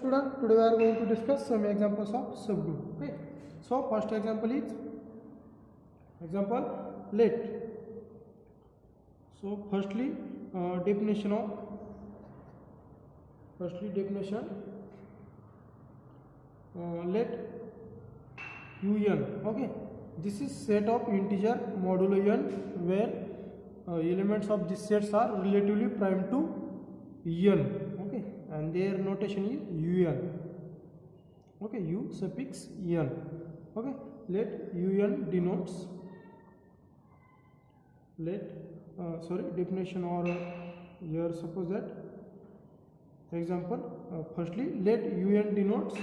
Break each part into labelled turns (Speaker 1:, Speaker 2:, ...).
Speaker 1: student, today we are going to discuss some examples of subgroup. Okay, so first example is example let. So definition let un. Okay, this is set of integer modulo n where elements of this sets are relatively prime to n. Okay, and their notation is un. Okay, u suffix n. Okay, let un denotes definition or here suppose that example firstly let un denotes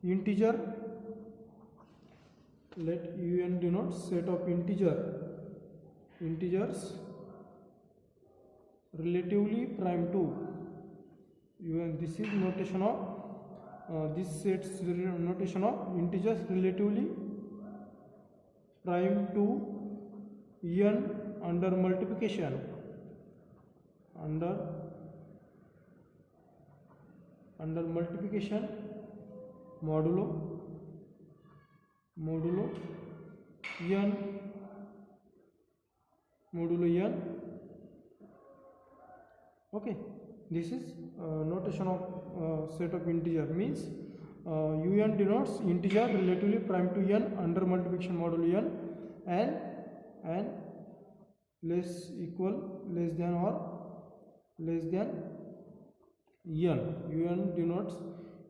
Speaker 1: integer. Let un denotes set of integers relatively prime to un. This is notation of this sets notation of integers relatively prime to n under multiplication modulo n. Okay, this is notation of set of integer means un denotes integer relatively prime to n under multiplication modulo n and less than or less than n. Un denotes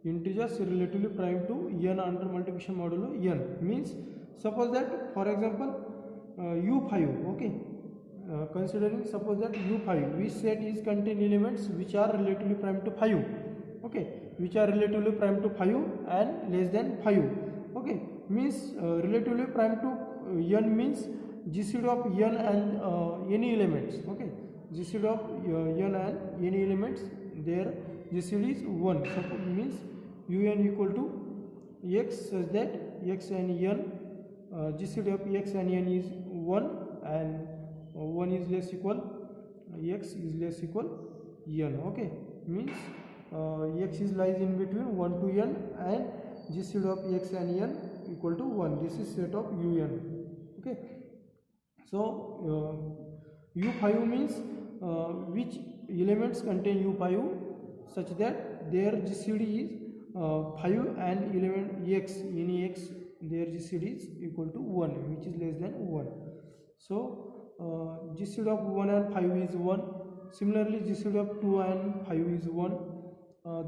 Speaker 1: integers relatively prime to n under multiplication modulo n means suppose that for example u5. Okay, considering suppose that u5 which set is contain elements which are relatively prime to 5. Okay, which are relatively prime to 5 and less than 5. Okay, means relatively prime to n means GCD of n and any elements. Okay, GCD of n and any elements, their GCD is 1. So means un equal to x such that x and n GCD of x and n is 1 and 1 is less equal x is less equal n. Okay, means x is lies in between 1 to n and GCD of x and n equal to 1. This is set of un. Okay, so u5 means which elements contain u5 such that their GCD is 5 and element x, any x, their GCD is equal to 1 which is less than 1. So GCD of 1 and 5 is 1. Similarly GCD of 2 and 5 is 1.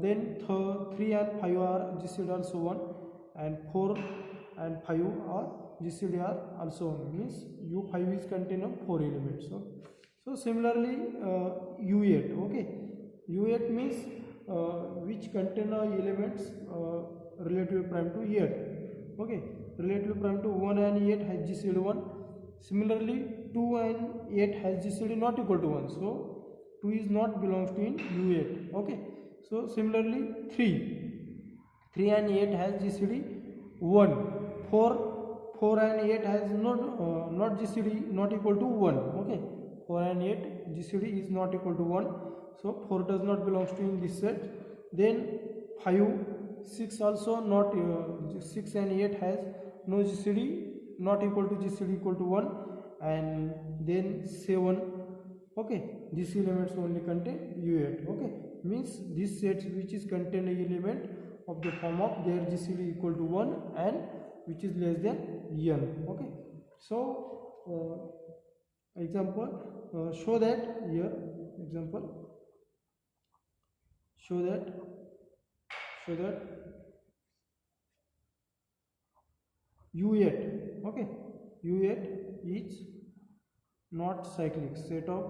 Speaker 1: Then 3 and 5 are GCD also 1 and 4 and 5 are GCD are also 1 means u5 is contain of 4 elements. So similarly u8. Okay, u8 means which contain elements relatively prime to 8. Okay, relatively prime to 1 and 8 has GCD 1. Similarly 2 and 8 has GCD not equal to 1. So 2 is not belongs to in u8. Okay, so similarly 3 and 8 has GCD 1. 4 and 8 has not GCD not equal to 1. Okay, 4 and 8 GCD is not equal to 1. So 4 does not belongs to in this set. Then 6 also not 6 and 8 has no GCD not equal to GCD equal to 1 and then 7. Okay, these elements only contain u8. Okay, means this set which is contain a element of the form of their GCD equal to 1 and which is less than n. Okay, so example show that here example show that u8. Okay, u8 is not cyclic set of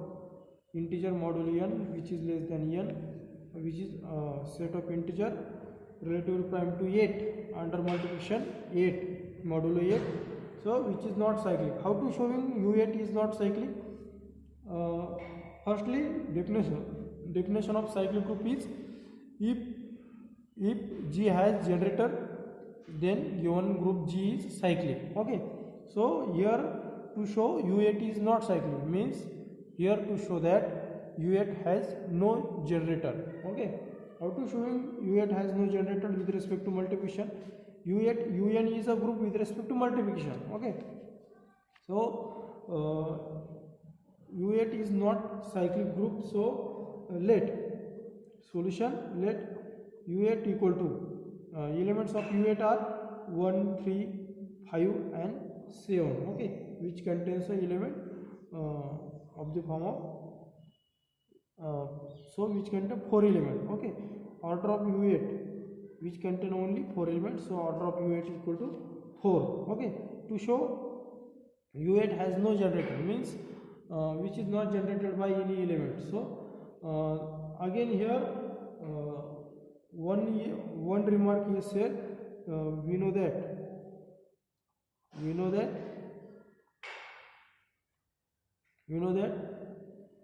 Speaker 1: integer modulo n which is less than n which is set of integer relatively prime to 8 under multiplication 8 modulo 8. So which is not cyclic. How to showing u8 is not cyclic? Firstly definition of cyclic group is if G has generator then given group G is cyclic. Okay, so here to show u8 is not cyclic means here to show that u8 has no generator. Okay, How to showing U8 has no generator with respect to multiplication. U8 UN is a group with respect to multiplication. Okay, so U8 is not cyclic group. So let solution, let U8 equal to elements of U8 are 1, 3, 5 and 7. Okay, which contains an element of the form of so which contain 4 elements. Okay, order of U8 which contain only 4 elements, so order of U8 equal to 4. Okay, to show U8 has no generator means which is not generated by any element. So again here one remark is said. We know that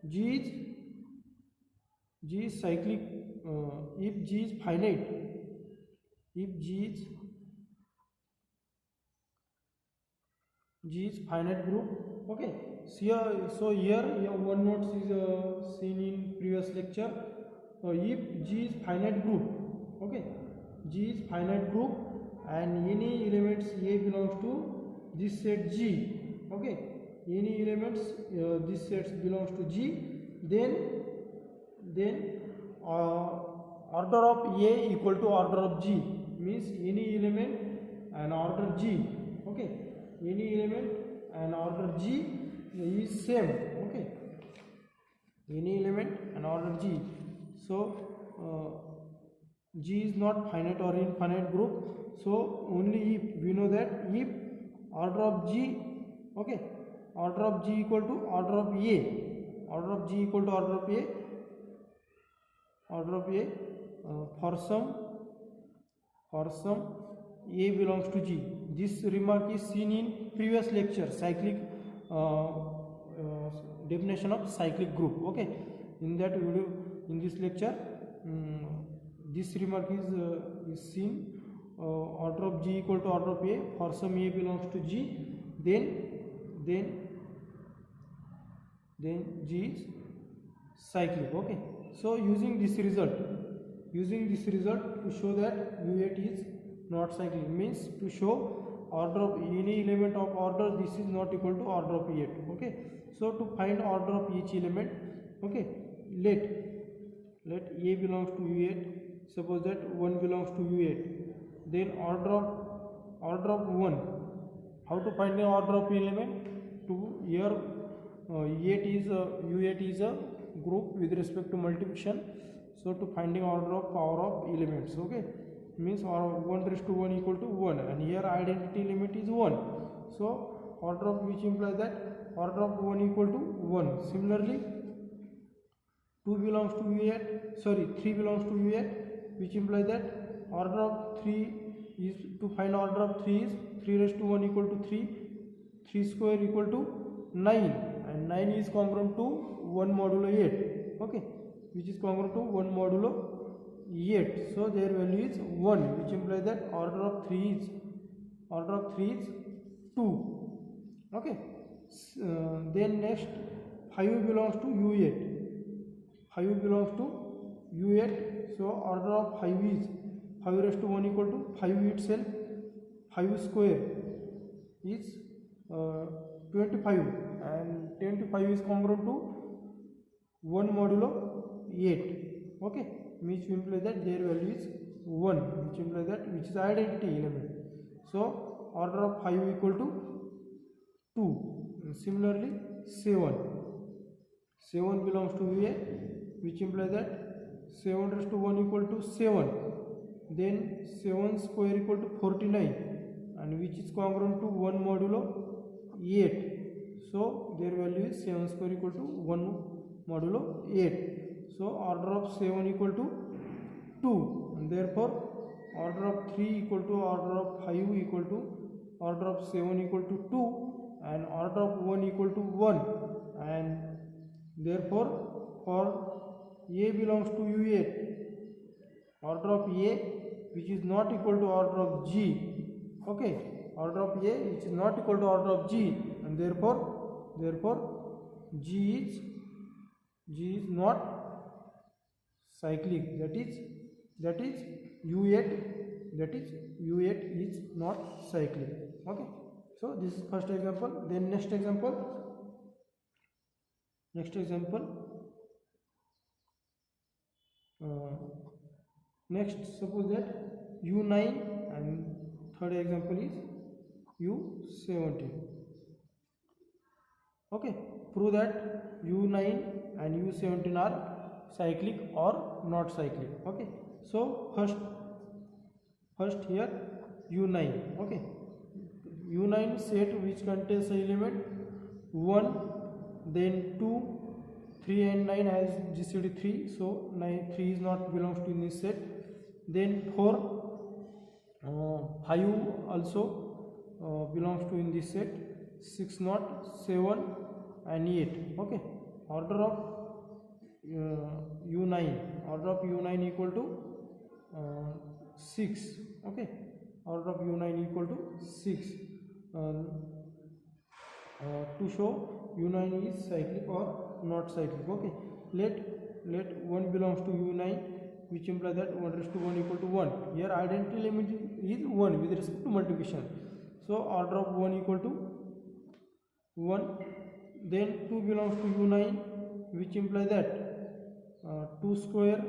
Speaker 1: G is cyclic if G is finite, G is finite group. Okay, so here one note is seen in previous lecture. If G is finite group, okay, G is finite group and any elements A belongs to this set G. Okay, any elements this set belongs to G, then order of A equal to order of G means any element and order G. Okay, any element and order G is same. Okay, any element and order G. So G is not finite or infinite group. So only if we know that if order of G, okay, order of G equal to order of A, order of G equal to order of A, for some A belongs to G. This remark is seen in previous lecture, cyclic definition of cyclic group. Okay, in that video, in this lecture, this remark is seen. Order of G equal to order of A for some A belongs to G, then G is cyclic. Okay, so using this result to show that U8 is not cyclic means to show order of any element of order this is not equal to order of U8. Okay, so to find order of each element, okay, let A belongs to U8. Suppose that 1 belongs to U8. Then order of 1. How to find the order of element? To here U8 is a group with respect to multiplication. So to finding order of power of elements, okay, means 1 raised to 1 equal to 1, and here identity element is 1. So order of which implies that order of 1 equal to 1. Similarly, 3 belongs to U8, which implies that order of 3 is, to find order of 3 is 3 raised to 1 equal to 3, 3 square equal to 9, and 9 is congruent to 1 modulo 8. Okay, which is congruent to 1 modulo 8. So their value is 1, which implies that order of 3 is 2. Okay, then next 5 belongs to U8. 5 belongs to U8. So order of 5 is 5 raised to 1 equal to 5 itself. 5 square is 25, and 25 is congruent to 1 modulo 8. Okay, which implies that their value is 1, which implies that which is identity element. So order of 5 equal to 2. Similarly, 7 belongs to U8, which implies that 7 raised to 1 equal to 7. Then 7 square equal to 49, and which is congruent to 1 modulo 8. So their value is 7 square equal to 1 modulo 8. So order of 7 equal to 2, and therefore order of 3 equal to order of 5 equal to order of 7 equal to 2, and order of 1 equal to 1, and therefore for A belongs to U8, order of A which is not equal to order of G. Okay, order of A which is not equal to order of G, and therefore G is not cyclic, that is that is U8, that is U8 is not cyclic. Okay, so this is first example. Then next example, next suppose that U9 and third example is U17. Okay, prove that U9 and U17 are cyclic or not cyclic. Okay, so first here U9. Okay, U9 set which contains the element 1, then 2, 3 and 9 has GCD 3, so 3 is not belongs to this set. Then 4, 5 also belongs to in this set. 6 not, 7 and 8. Okay, order of U9 equal to 6. Okay, order of U9 equal to 6. To show U9 is cyclic or not cyclic. Okay, let 1 belongs to U9, which implies that 1 raised to 1 equal to 1. Here identity element is 1 with respect to multiplication, so order of 1 equal to 1. Then 2 belongs to U9, which implies that 2 square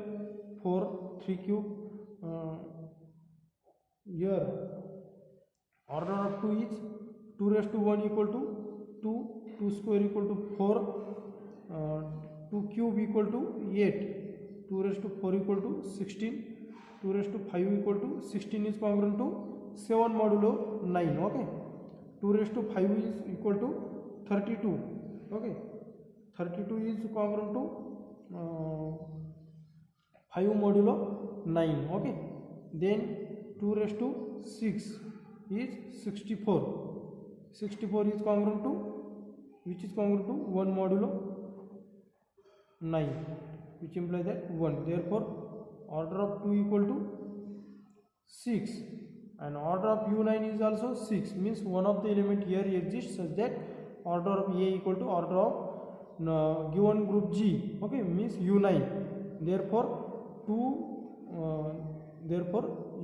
Speaker 1: 4, 3 cube. Here order of 2 is 2 raised to 1 equal to 2, 2 square equal to 4, 2 cube equal to 8, 2 raised to 4 equal to 16, 2 raised to 5 equal to 16 is congruent to 7 modulo 9. Okay, 2 raised to 5 is equal to 32. Okay, 32 is congruent to 5 modulo 9. Okay, then 2 raised to 6 is 64. 64 is congruent to, which is congruent to 1 modulo 9, which implies that 1. Therefore order of 2 equal to 6, and order of U9 is also 6, means one of the element here exists such that order of A equal to order of given group G. Okay, means U9. Therefore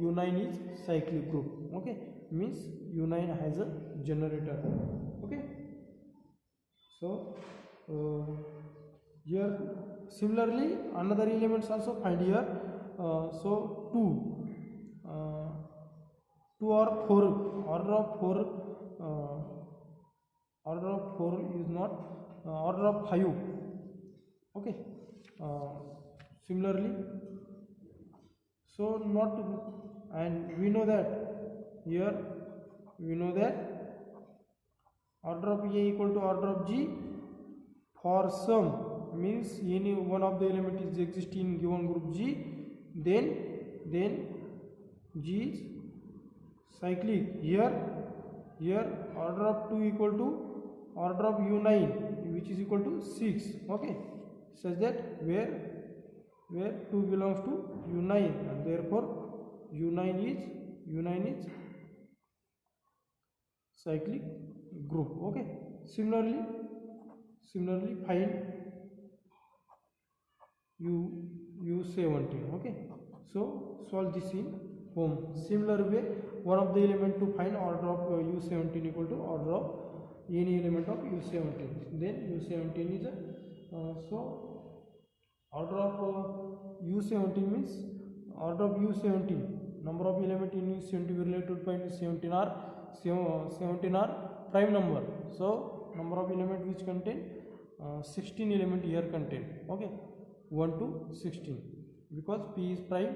Speaker 1: U9 is cyclic group. Okay, means U9 has a generator. Okay, so here similarly another elements also find here. So 2 or 4, order of 4 is not order of 5. Okay, similarly, so not, and we know that here order of A equal to order of G for some, means any one of the element is existing in given group G, then G is cyclic. Here order of 2 equal to order of U9, which is equal to 6. Okay, such that where 2 belongs to U9, and therefore U9 is cyclic group. Okay, similarly find U17. Okay, so solve this in home. Similar way, one of the element to find order of U17 equal to order of any element of U17. Then U17 is so order of U17 means order of U17, number of element in U17 related to point 17 are prime number. So number of element which contain 16 element here contain. Okay, 1 to 16, because P is prime.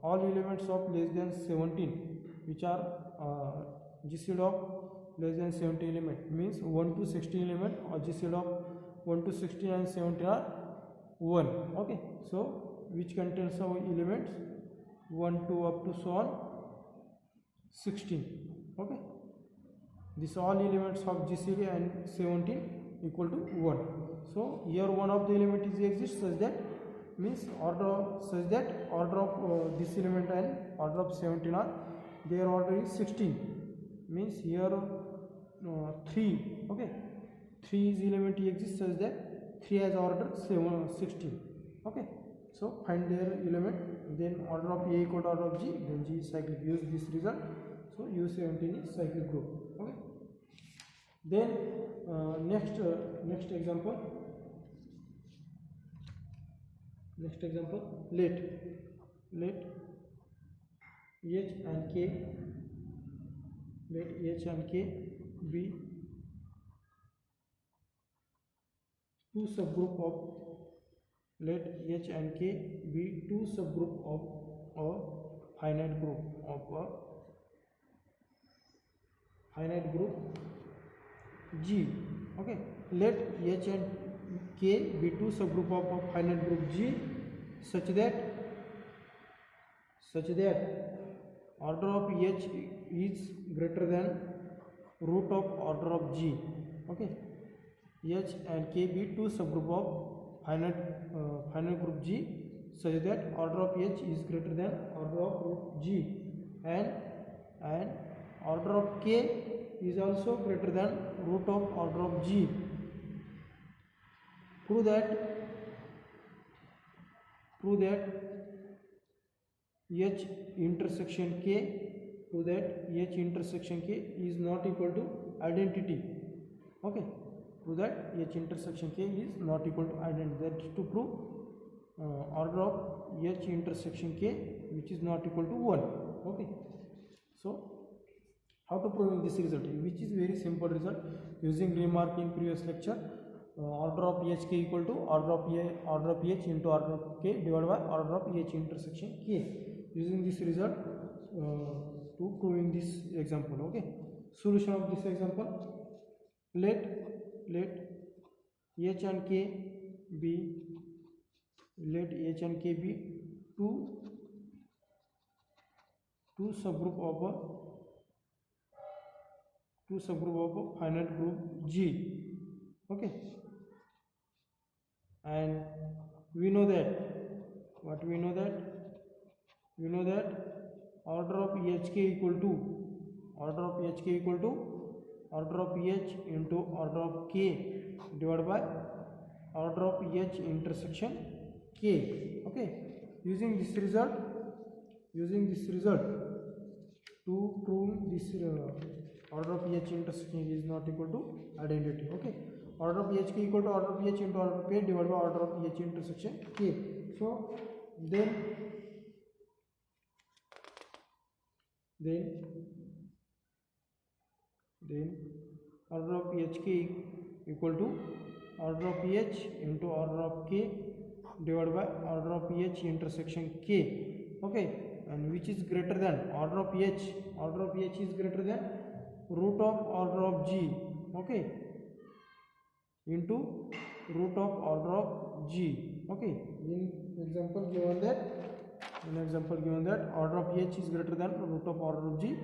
Speaker 1: All elements of less than 17 which are GCD of less than 17 element, means 1 to 16 element, or GCD of 1 to 16 and 17 are 1. Okay, so which contains of elements 1 to up to so on 16. Okay, this all elements of GCD and 17 equal to 1. So here one of the element is exists such that, means order of this element and order of 17 are, their order is 16, means here 3. Okay, 3 is element exists such that 3 has order 16. Okay, So find their element, then order of A equal to order of G, then G is cyclic. Use this result. So U17 is cyclic group. Okay. Then next example. Next example, let H and K, let H and K be two subgroup of, let H and K be two subgroup of a finite group G. Okay, let H and K be two subgroup of a finite group G such that order of H is greater than root of order of G. Okay, H and K be two subgroup of finite group G such that order of H is greater than order of root G, and order of K is also greater than root of order of G. Prove that H intersection K, prove that H intersection K is not equal to identity. Okay, prove that H intersection K is not equal to identity. That is to prove order of H intersection K which is not equal to 1. Okay, so how to prove this result, which is very simple result using remark in previous lecture. Order of HK equal to order of H into order of K divided by order of H intersection K. Using this result to proving this example. Okay, solution of this example, let H and K be two subgroup of a finite group G. Okay, and we know that order of HK equal to order of H into order of K divided by order of H intersection K. Okay, using this result to prove this order of H intersection is not equal to identity. Okay, order of HK equal to order of H into order of K divided by order of H intersection K. So then order of HK equal to order of H into order of K divided by order of H intersection K. Okay, and which is greater than order of H is greater than root of order of G. Okay, into root of order of G. Okay, in example given that order of H is greater than root of order of G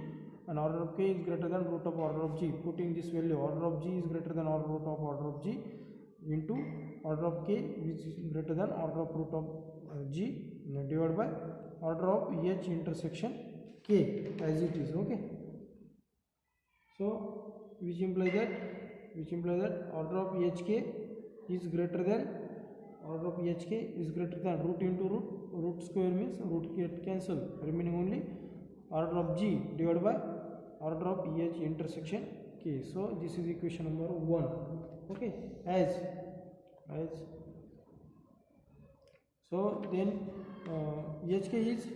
Speaker 1: and order of K is greater than root of order of G. Putting this value, order of G is greater than root of order of G into order of K which is greater than order of root of G divided by order of H intersection K as it is. Okay, so which implies that order of HK is greater than root into root square means root get cancel, remaining only order of G divided by order of H intersection K. So this is equation number 1. Okay, as so then HK is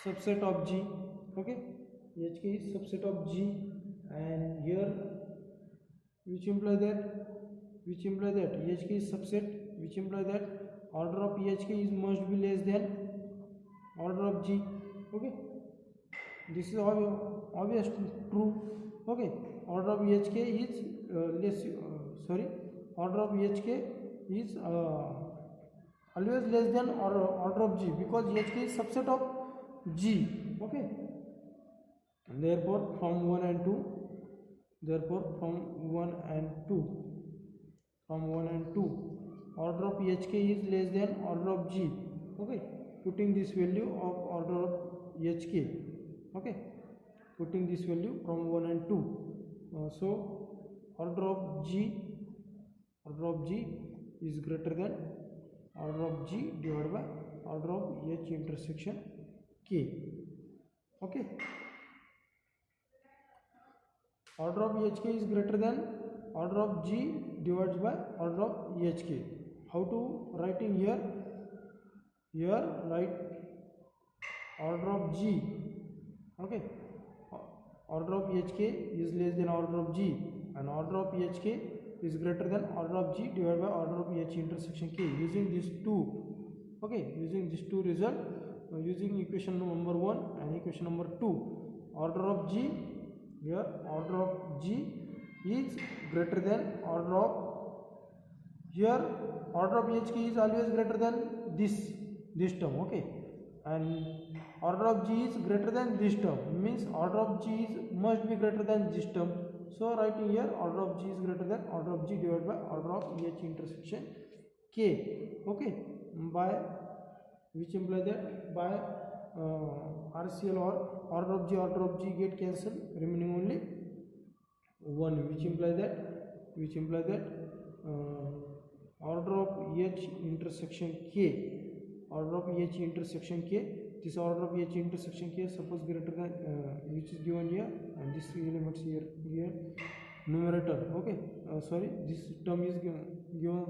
Speaker 1: subset of G. Okay, HK is subset of G, and here which imply that HK is subset, which imply that order of HK is must be less than order of G. Okay, this is obvious true. Okay, order of HK is order of HK is always less than order of G because HK is subset of G. Okay, and therefore from 1 and 2 order of HK is less than order of G. Okay, putting this value of order of HK. Okay, putting this value from 1 and 2. So order of G is greater than order of G divided by order of H intersection K. Okay, order of HK is greater than order of G divided by order of HK. How to writing here? Here write order of G. Okay, order of HK is less than order of G, and order of HK is greater than order of G divided by order of H intersection K. Using these two, okay, using these two result, using equation number 1 and equation number 2, order of G, here order of G is greater than order of, here order of HK is always greater than this term. Okay, and order of G is greater than this term, means order of G is must be greater than this term. So writing here order of G is greater than order of G divided by order of H intersection K. Okay, by which imply that by RCL or order of G get cancelled, remaining only 1, which imply that order of H intersection K, order of H intersection K, this order of H intersection K suppose greater than which is given here, and this elements here given numerator. Okay, sorry, this term is given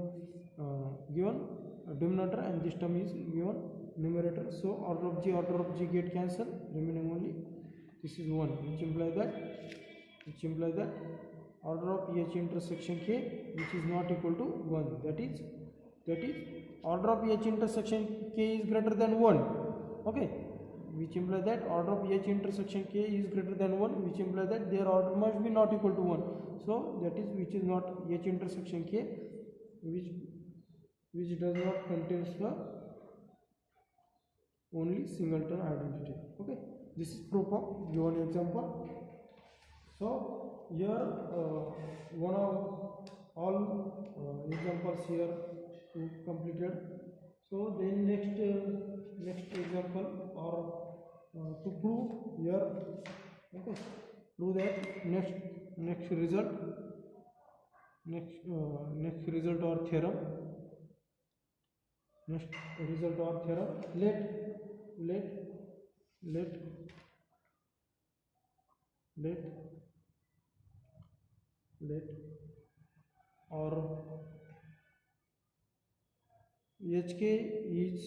Speaker 1: denominator, and this term is given numerator. So order of G get cancelled, remaining only this is 1, which imply that order of H intersection K which is not equal to 1, that is order of H intersection K is greater than 1. Okay, which imply that order of H intersection K is greater than 1, which imply that their order must be not equal to 1. So that is which is not H intersection K, which does not contains the only singleton identity. Okay, this is proof of given example. So here one of all examples here to completed. So then next example, or to prove here, okay, prove that next result or theorem, let or HK is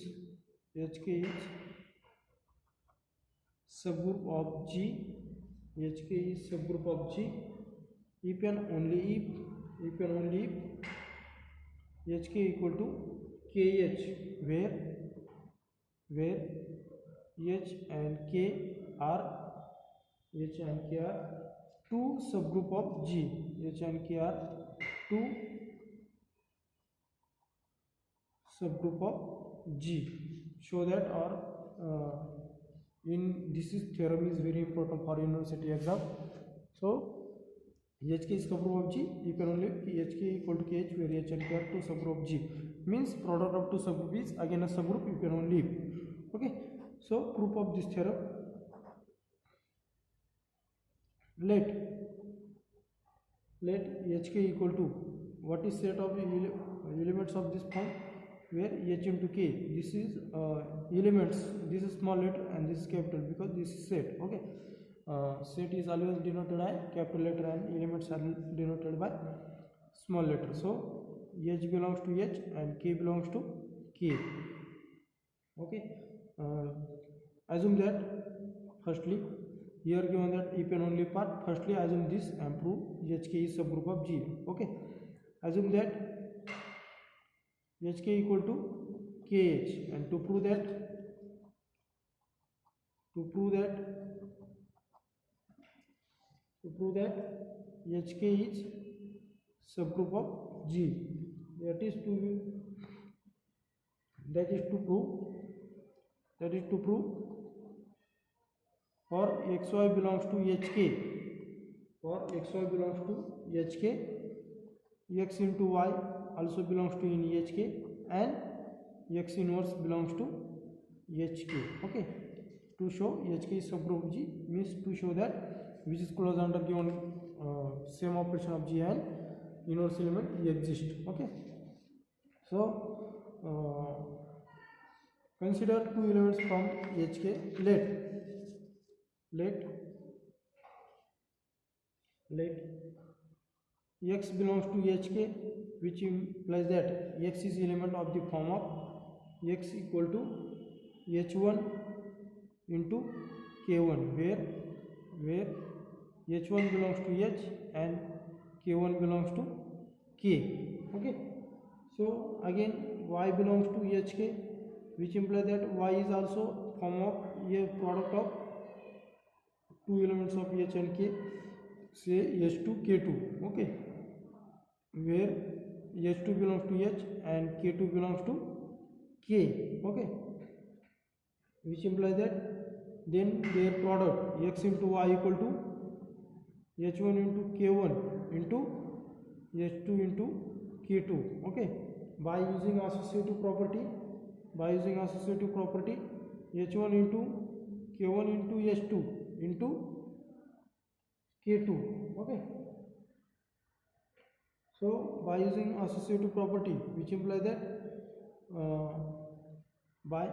Speaker 1: subgroup of G. HK is subgroup of G if and only if HK equal to KH, where H and K are two subgroup of G. H and K are two subgroup of G. Show that, or in this theorem is very important for university exam. So HK is subgroup of G if and only HK equal to KH, where H and K are two subgroup of G, means product of two subgroup is again a subgroup if and only if. Okay, so proof of this theorem, let HK equal to, what is set of elements of this form, where H into K, this is elements, this is small letter and this is capital, because this is set. Okay, set is always denoted by capital letter and elements are denoted by small letter. So H belongs to H and K belongs to K. Okay, assume that firstly, here given that if and only part, firstly assume this and prove HK is subgroup of G. Okay, assume that HK equal to KH, and to prove that HK is subgroup of G, that is to prove for XY belongs to HK, X into Y also belongs to in HK, and X inverse belongs to HK. Okay, to show HK is subgroup of G, means to show that which is closed under given same operation of G and inverse element exist. Okay, So consider two elements from HK. Let x belongs to HK, which implies that x is element of the form of x equal to h1 into k1, where h1 belongs to h and k1 belongs to k. Okay, so again y belongs to hk, which implies that y is also form of a product of two elements of h and k, say h2 k2. Okay, where h2 belongs to h and k2 belongs to k. Okay, which implies that then their product x into y equal to h1 into k1 into h2 into k2. Okay, by using associative property, h1 into k1 into h2 into k2. Okay, so by using associative property, which implies that by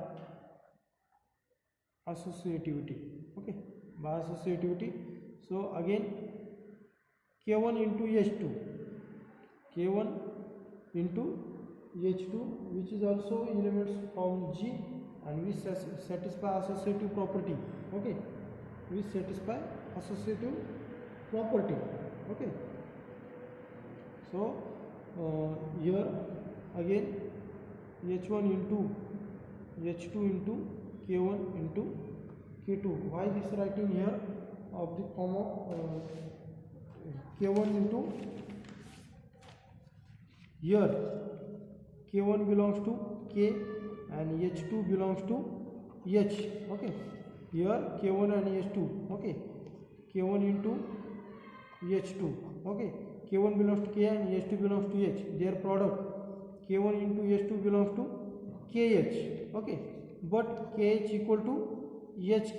Speaker 1: associativity. Okay, by associativity, so again k1 into h2, k1 into h2, which is also elements from G, and we satisfy associative property. Okay, we satisfy associative property. Okay, so here again h1 into h2 into k1 into k2. Why this writing here of the form of k1 into, here k1 belongs to k and h2 belongs to h. Okay, here k1 and h2. Okay, k1 into h2. Okay, k1 belongs to k and h2 belongs to h. Their product k1 into h2 belongs to kh. Okay, but kh equal to hk.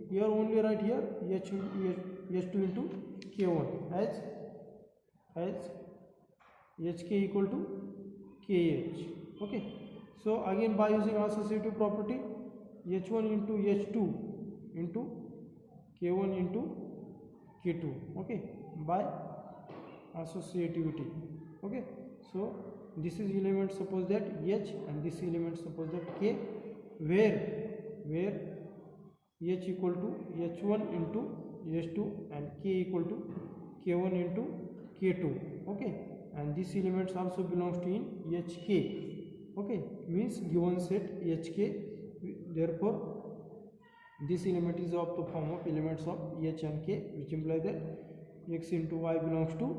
Speaker 1: Here only write here h2 into k1 as hk equal to kh. Okay, so again by using associative property, h1 into h2 into k1 into k2. Okay, by associativity. Okay, so this is element suppose that h and this element suppose that k, where h equal to h1 into h2 and k equal to k1 into k2. Okay, and this elements also belongs to in hk. Okay, means given set hk, therefore this element is of the form of elements of h and k, which implies that x into y belongs to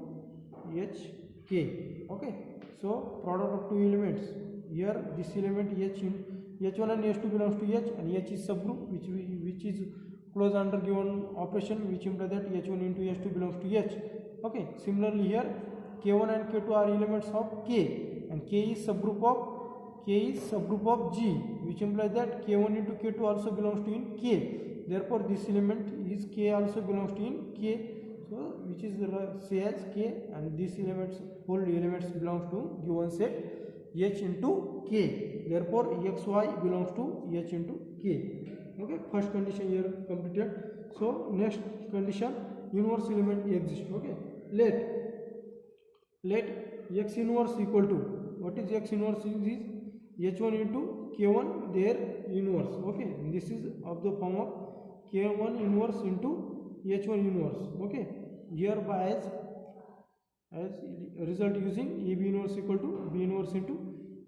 Speaker 1: hk. Okay, so product of two elements, here this element h1 and h2 belongs to h, and h is subgroup which is closed under given operation, which implies that h1 into h2 belongs to h. Okay, similarly here k1 and k2 are elements of k, and k is subgroup of g, which implies that k1 into k2 also belongs to in k. Therefore this element is k also belongs to in k, so which is say as k, and these elements, whole elements belongs to given set h into k. Therefore xy belongs to h into k. Okay, first condition here completed. So next condition, inverse element exists. Okay, let x inverse equal to, what is x inverse? Is h1 into k1 their inverse. Okay, this is of the form of k1 inverse into h1 inverse. Okay, hereby as result using ab inverse equal to b inverse into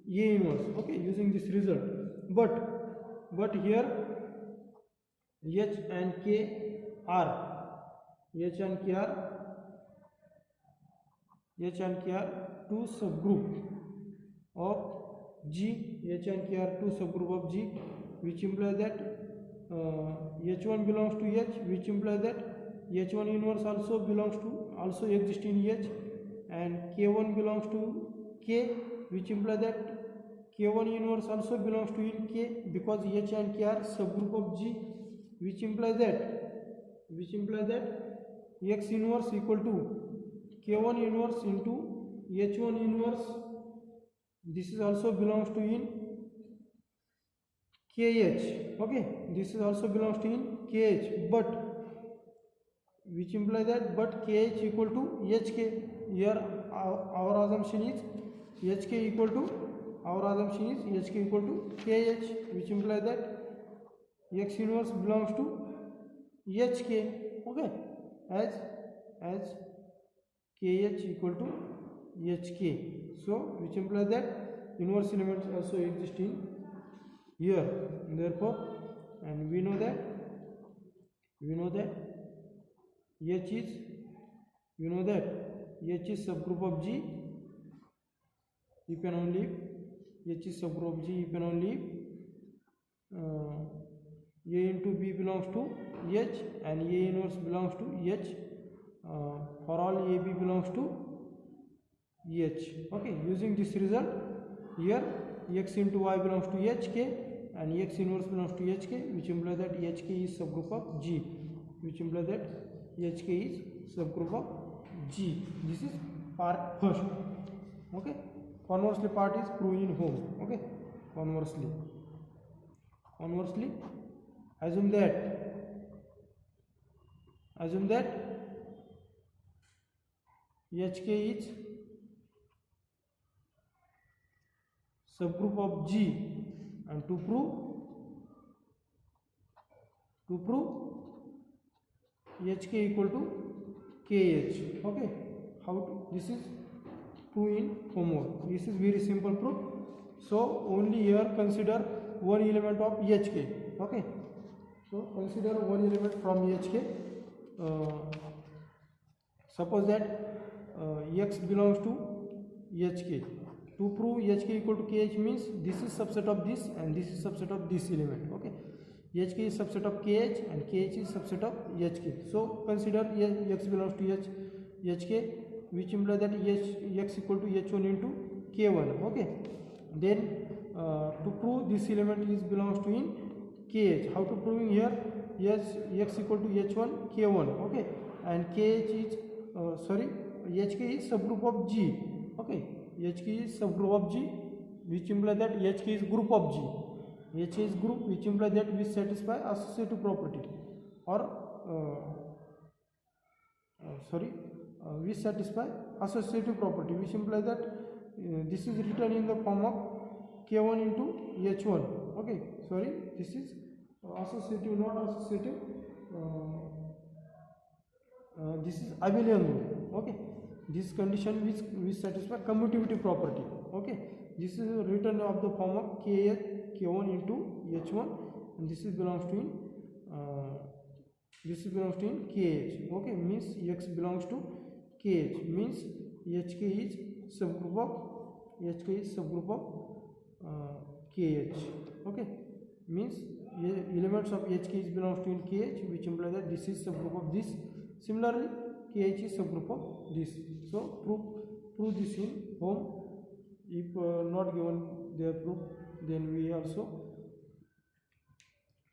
Speaker 1: a inverse. Okay, using this result, but here h and k are two subgroup of G. H and K are two subgroup of G, which implies that H1 belongs to H, which implies that H1 inverse also exists in H, and K1 belongs to K, which implies that K1 inverse also belongs to in K, because H and K are subgroup of G, which implies that X inverse equal to K1 inverse into H1 inverse this is also belongs to in kh. Okay, this is also belongs to in kh, but which imply that but kh equal to hk. Here our assumption is hk equal to hk equal to kh, which imply that x inverse belongs to hk. Okay, as kh equal to hk, so which implies that inverse elements also exist in here. Therefore, and we know that h is subgroup of G if and only if h is subgroup of G if and only if A into B belongs to H and A inverse belongs to H, for all AB belongs to H. Okay, using this result, here x into y belongs to hk and x inverse belongs to hk, which implies that hk is subgroup of G, which implies that hk is subgroup of G. This is part first. Okay, conversely part is proved in home. Okay, conversely assume that hk is subgroup of G, and to prove hk equal to kh. Okay, how to, this is proof in homework. This is very simple proof. So only here consider one element of hk. Okay, so consider one element from hk. Suppose that x belongs to hk. To prove hk equal to kh means this is subset of this and this is subset of this element. Okay, hk is subset of kh and kh is subset of hk. So consider x belongs to hk, which implies that x equal to h1 into k1. Okay, then to prove this element is belongs to in kh, how to proving here? Yes, x equal to h1 k1. Okay, and kh is hk is subgroup of G. Okay, hk is subgroup of G, which implies that hk is group of G. H is group, which implies that we satisfy associative property, or we satisfy associative property, which implies that this is written in the form of k1 into h1. Okay, this is associative, not associative. This is abelian rule. Okay, this condition which satisfy commutativity property. Okay, this is written of the form of k1 into h1, and this is belongs to in kh. Okay, means x belongs to kh, means hk is subgroup of kh. Okay, means elements of hk is belongs to in kh, which implies that this is subgroup of this. Similarly, kh is subgroup of this. So prove this in home. If not given their proof, then we also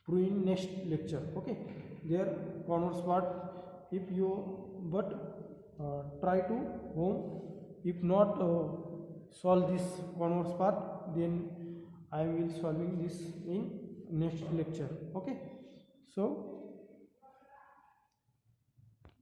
Speaker 1: prove in next lecture. Okay, their converse part, if you but try to home. If not solve this converse part, then I will solving this in next lecture. Okay, so